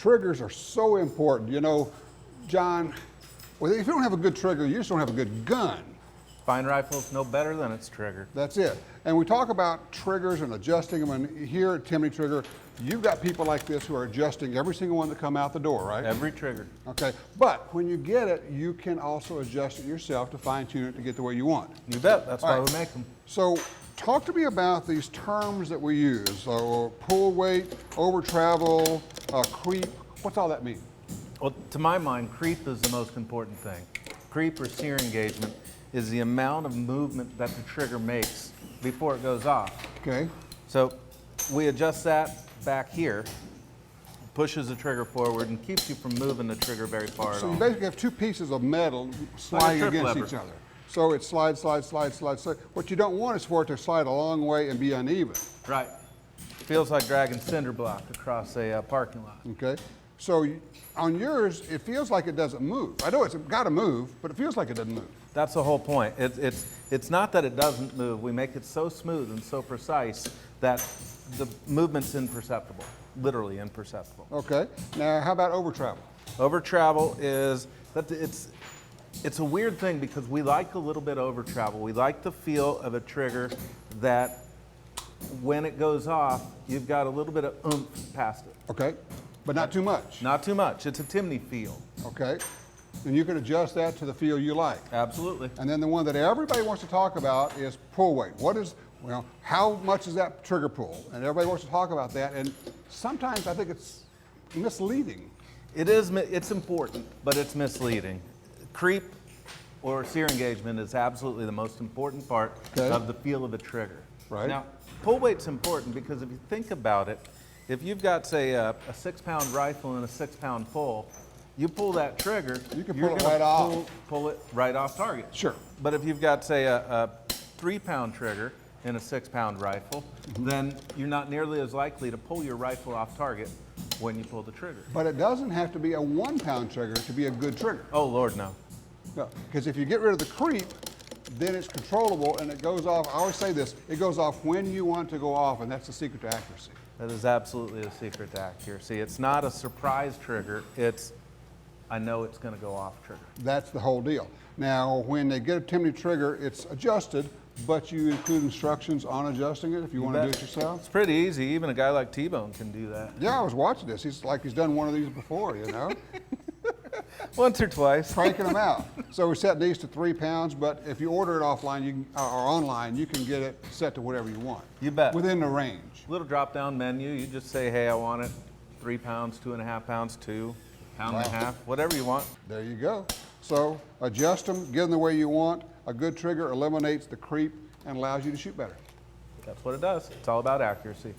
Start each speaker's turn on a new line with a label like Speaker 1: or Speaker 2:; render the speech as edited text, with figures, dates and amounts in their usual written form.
Speaker 1: triggers are so important. You know, John, well, if you don't have a good trigger, you just don't have a good gun.
Speaker 2: Fine rifle's no better than its trigger.
Speaker 1: That's it. And we talk about triggers and adjusting them, and here at Timney Trigger, you've got people like this who are adjusting every single one that come out the door, right?
Speaker 2: Every trigger.
Speaker 1: Okay, but when you get it, you can also adjust it yourself to fine tune it to get the way you want.
Speaker 2: You bet, that's why
Speaker 1: All right.
Speaker 2: we make them.
Speaker 1: So talk to me about these terms that we use. So pull weight, over travel, creep, what's all that mean?
Speaker 2: Well, to my mind, creep is the most important thing. Creep or sear engagement is the amount of movement that the trigger makes before it goes off.
Speaker 1: Okay.
Speaker 2: So we adjust that back here, pushes the trigger forward and keeps you from moving the trigger very far at
Speaker 1: So
Speaker 2: all.
Speaker 1: you basically have two pieces of metal sliding
Speaker 2: trip
Speaker 1: against
Speaker 2: lever.
Speaker 1: each other. So it slides, slides, slides, slides, slides. What you don't want is for it to slide a long way and be uneven.
Speaker 2: Right. Feels like dragging cinder block across a parking lot.
Speaker 1: Okay. So on yours, it feels like it doesn't move. I know it's got to move, but it feels like it doesn't move.
Speaker 2: That's the whole point. It's not that it doesn't move. We make it so smooth and so precise that the movement's imperceptible, literally imperceptible.
Speaker 1: Okay. Now, how about over travel?
Speaker 2: Over travel is that it's a weird thing because we like a little bit over travel. We like the feel of a trigger that when it goes off, you've got a little bit of oomph past it.
Speaker 1: Okay. But not too much.
Speaker 2: Not too much. It's a Timney feel.
Speaker 1: Okay. And you can adjust that to the feel you like.
Speaker 2: Absolutely.
Speaker 1: And then the one that everybody wants to talk about is pull weight. What is, well, how much is that trigger pull? And everybody wants to talk about that. And sometimes I think it's misleading.
Speaker 2: It's important, but it's misleading. Creep or sear engagement is absolutely the most important part of the feel of a trigger.
Speaker 1: Right.
Speaker 2: Now, pull weight's important because if you think about it, if you've got, say, a 6-pound rifle and a 6-pound pull, you pull that trigger,
Speaker 1: You can
Speaker 2: you're
Speaker 1: pull it
Speaker 2: gonna
Speaker 1: right off.
Speaker 2: pull it right off target.
Speaker 1: Sure.
Speaker 2: But if you've got, say, a 3-pound trigger in a 6-pound rifle, then you're not nearly as likely to pull your rifle off target when you pull the trigger.
Speaker 1: But it doesn't have to be a 1-pound trigger to be a good trigger.
Speaker 2: Oh, Lord, no.
Speaker 1: No, because if you get rid of the creep, then it's controllable and it goes off. I always say this, it goes off when you want it to go off, and that's the secret to accuracy.
Speaker 2: That is absolutely the secret to accuracy. It's not a surprise trigger. It's, I know it's going to go off trigger.
Speaker 1: That's the whole deal. Now, when they get a Timney trigger, it's adjusted, but you include instructions on adjusting it if you want to do it yourself.
Speaker 2: It's pretty easy. Even a guy like T-Bone can do that.
Speaker 1: Yeah, I was watching this. He's like he's done one of these before, you know,
Speaker 2: Once or twice.
Speaker 1: cranking them out. So we're setting these to 3 pounds, but if you order it offline or online, you can get it set to whatever you want.
Speaker 2: You bet.
Speaker 1: Within the range.
Speaker 2: Little drop-down menu. You just say, hey, I want it 3 pounds, 2.5 pounds, 2, pound and a half, whatever you want.
Speaker 1: There you go. So adjust them, get them the way you want. A good trigger eliminates the creep and allows you to shoot better.
Speaker 2: That's what it does. It's all about accuracy.